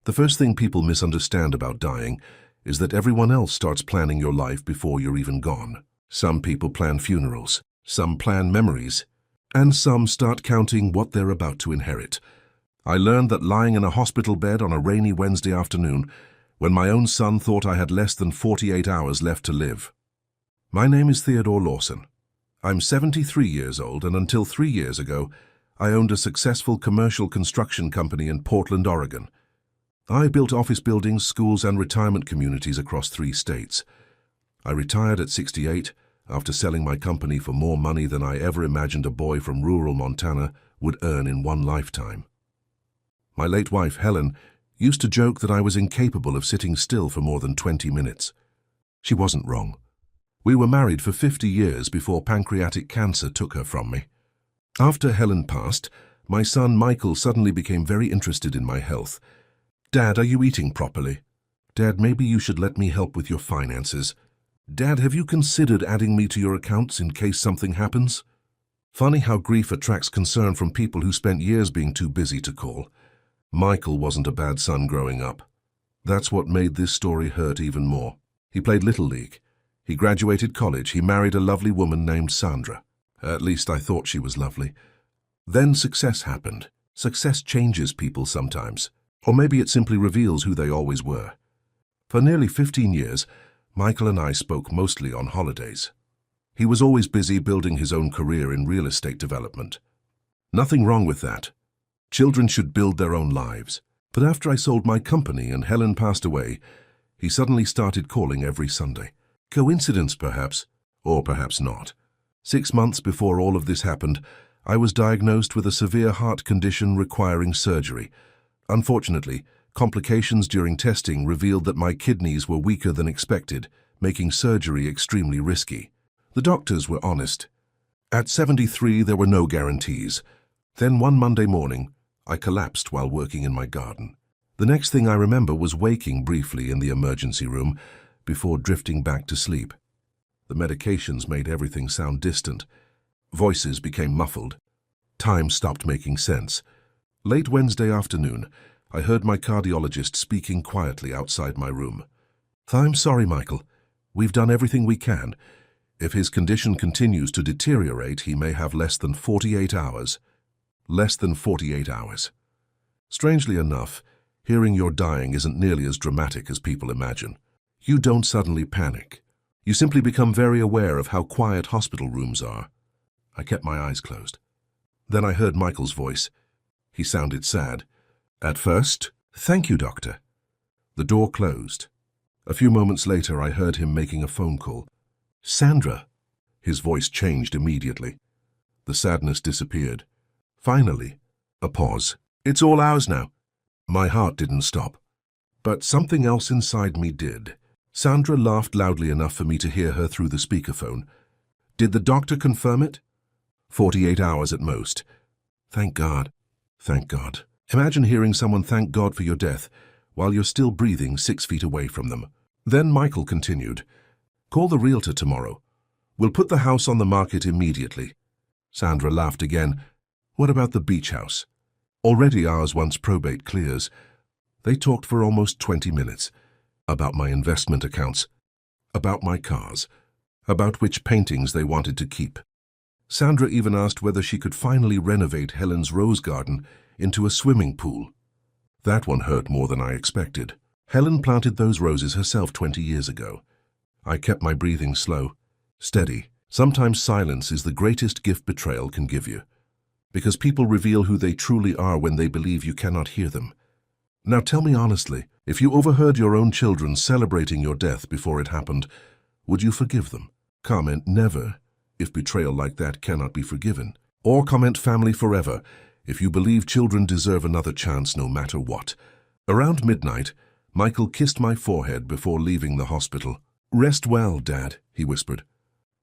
The first thing people misunderstand about dying is that everyone else starts planning your life before you're even gone. Some people plan funerals, some plan memories, and some start counting what they're about to inherit. I learned that lying in a hospital bed on a rainy Wednesday afternoon, when my own son thought I had less than 48 hours left to live. My name is Theodore Lawson. I'm 73 years old, and until 3 years ago, I owned a successful commercial construction company in Portland, Oregon. I built office buildings, schools, and retirement communities across 3 states. I retired at 68 after selling my company for more money than I ever imagined a boy from rural Montana would earn in one lifetime. My late wife, Helen, used to joke that I was incapable of sitting still for more than 20 minutes. She wasn't wrong. We were married for 50 years before pancreatic cancer took her from me. After Helen passed, my son Michael suddenly became very interested in my health. "Dad, are you eating properly? Dad, maybe you should let me help with your finances. Dad, have you considered adding me to your accounts in case something happens?" Funny how grief attracts concern from people who spent years being too busy to call. Michael wasn't a bad son growing up. That's what made this story hurt even more. He played Little League. He graduated college. He married a lovely woman named Sandra. At least I thought she was lovely. Then success happened. Success changes people sometimes. Or maybe it simply reveals who they always were. For nearly 15 years, Michael and I spoke mostly on holidays. He was always busy building his own career in real estate development. Nothing wrong with that. Children should build their own lives. But after I sold my company and Helen passed away, he suddenly started calling every Sunday. Coincidence, perhaps, or perhaps not. 6 months before all of this happened, I was diagnosed with a severe heart condition requiring surgery. Unfortunately, complications during testing revealed that my kidneys were weaker than expected, making surgery extremely risky. The doctors were honest. At 73, there were no guarantees. Then one Monday morning, I collapsed while working in my garden. The next thing I remember was waking briefly in the emergency room before drifting back to sleep. The medications made everything sound distant. Voices became muffled. Time stopped making sense. Late Wednesday afternoon, I heard my cardiologist speaking quietly outside my room. "I'm sorry, Michael. We've done everything we can. If his condition continues to deteriorate, he may have less than 48 hours. Less than 48 hours. Strangely enough, hearing you're dying isn't nearly as dramatic as people imagine. You don't suddenly panic. You simply become very aware of how quiet hospital rooms are. I kept my eyes closed. Then I heard Michael's voice. He sounded sad. At first, "Thank you, doctor." The door closed. A few moments later, I heard him making a phone call. "Sandra." His voice changed immediately. The sadness disappeared. Finally, a pause. "It's all ours now." My heart didn't stop. But something else inside me did. Sandra laughed loudly enough for me to hear her through the speakerphone. "Did the doctor confirm it?" 48 hours at most. Thank God. Thank God. Imagine hearing someone thank God for your death while you're still breathing 6 feet away from them. Then Michael continued, "Call the realtor tomorrow. We'll put the house on the market immediately." Sandra laughed again. "What about the beach house?" "Already ours once probate clears." They talked for almost 20 minutes. About my investment accounts. About my cars. About which paintings they wanted to keep. Sandra even asked whether she could finally renovate Helen's rose garden into a swimming pool. That one hurt more than I expected. Helen planted those roses herself 20 years ago. I kept my breathing slow, steady. Sometimes silence is the greatest gift betrayal can give you, because people reveal who they truly are when they believe you cannot hear them. Now tell me honestly, if you overheard your own children celebrating your death before it happened, would you forgive them? Comment never if betrayal like that cannot be forgiven. Or comment family forever if you believe children deserve another chance no matter what. Around midnight, Michael kissed my forehead before leaving the hospital. "Rest well, Dad," he whispered.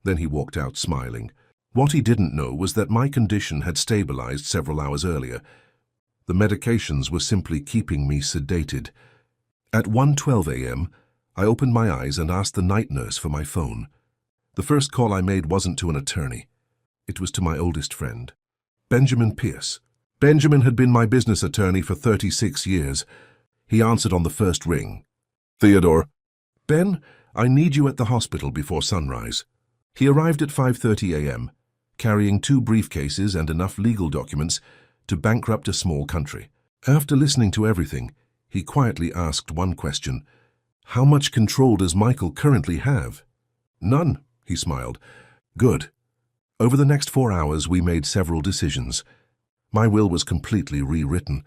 Then he walked out smiling. What he didn't know was that my condition had stabilized several hours earlier. The medications were simply keeping me sedated. At 1:12 a.m., I opened my eyes and asked the night nurse for my phone. The first call I made wasn't to an attorney. It was to my oldest friend, Benjamin Pierce. Benjamin had been my business attorney for 36 years. He answered on the first ring. "Theodore." "Ben, I need you at the hospital before sunrise." He arrived at 5:30 a.m., carrying 2 briefcases and enough legal documents to bankrupt a small country. After listening to everything, he quietly asked one question. "How much control does Michael currently have?" "None," he smiled. "Good." Over the next 4 hours, we made several decisions. My will was completely rewritten.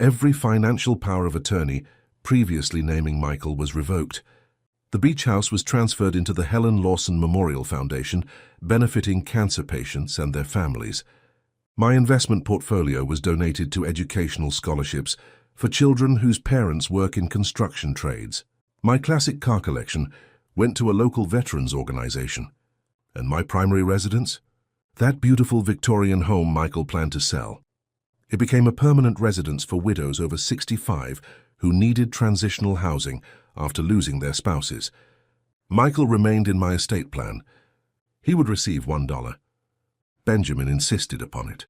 Every financial power of attorney previously naming Michael was revoked. The beach house was transferred into the Helen Lawson Memorial Foundation, benefiting cancer patients and their families. My investment portfolio was donated to educational scholarships for children whose parents work in construction trades. My classic car collection went to a local veterans organization. And my primary residence? That beautiful Victorian home Michael planned to sell. It became a permanent residence for widows over 65 who needed transitional housing after losing their spouses. Michael remained in my estate plan. He would receive $1. Benjamin insisted upon it.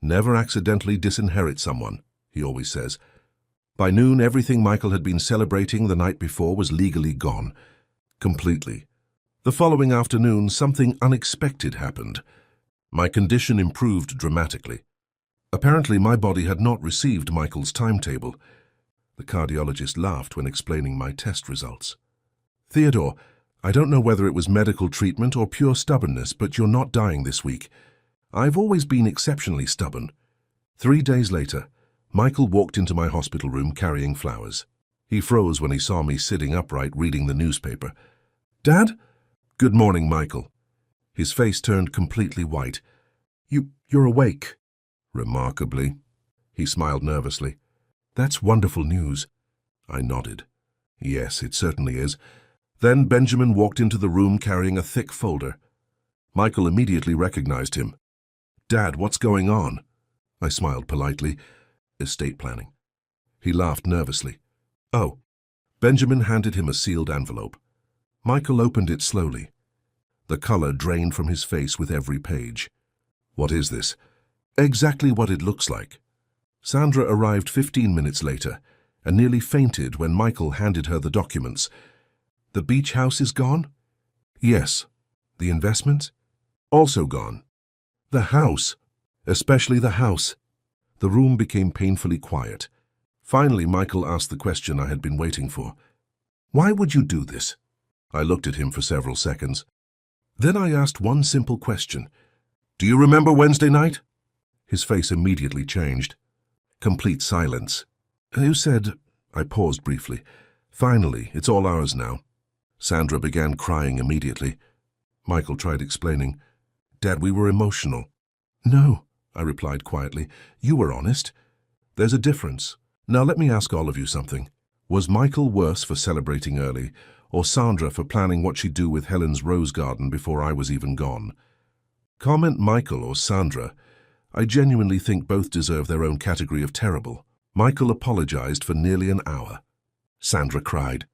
"Never accidentally disinherit someone," he always says. By noon, everything Michael had been celebrating the night before was legally gone. Completely. The following afternoon, something unexpected happened. My condition improved dramatically. Apparently, my body had not received Michael's timetable. The cardiologist laughed when explaining my test results. "Theodore, I don't know whether it was medical treatment or pure stubbornness, but you're not dying this week. I've always been exceptionally stubborn." 3 days later, Michael walked into my hospital room carrying flowers. He froze when he saw me sitting upright reading the newspaper. "Dad?" "Good morning, Michael." His face turned completely white. You're awake." "Remarkably." He smiled nervously. "That's wonderful news." I nodded. "Yes, it certainly is." Then Benjamin walked into the room carrying a thick folder. Michael immediately recognized him. "Dad, what's going on?" I smiled politely. "Estate planning." He laughed nervously. "Oh." Benjamin handed him a sealed envelope. Michael opened it slowly. The color drained from his face with every page. "What is this?" "Exactly what it looks like." Sandra arrived 15 minutes later and nearly fainted when Michael handed her the documents. "The beach house is gone?" "Yes." "The investment?" "Also gone." "The house?" "Especially the house." The room became painfully quiet. Finally, Michael asked the question I had been waiting for. "Why would you do this?" I looked at him for several seconds. Then I asked one simple question. "Do you remember Wednesday night?" His face immediately changed. Complete silence. "You said—" I paused briefly. "Finally, it's all ours now." Sandra began crying immediately. Michael tried explaining. "Dad, we were emotional." "No," I replied quietly. "You were honest. There's a difference. Now let me ask all of you something. Was Michael worse for celebrating early, or Sandra for planning what she'd do with Helen's rose garden before I was even gone? Comment Michael or Sandra. I genuinely think both deserve their own category of terrible. Michael apologized for nearly an hour. Sandra cried.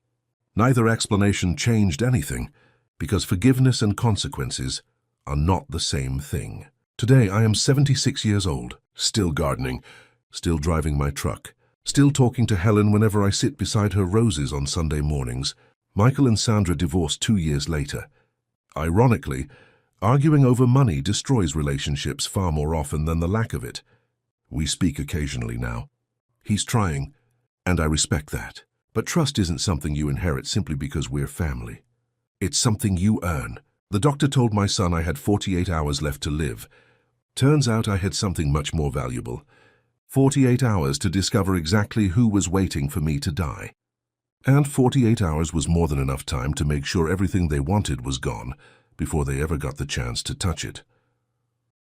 Neither explanation changed anything, because forgiveness and consequences are not the same thing. Today I am 76 years old, still gardening, still driving my truck, still talking to Helen whenever I sit beside her roses on Sunday mornings. Michael and Sandra divorced 2 years later. Ironically, arguing over money destroys relationships far more often than the lack of it. We speak occasionally now. He's trying, and I respect that. But trust isn't something you inherit simply because we're family. It's something you earn. The doctor told my son I had 48 hours left to live. Turns out I had something much more valuable. 48 hours to discover exactly who was waiting for me to die. And 48 hours was more than enough time to make sure everything they wanted was gone before they ever got the chance to touch it.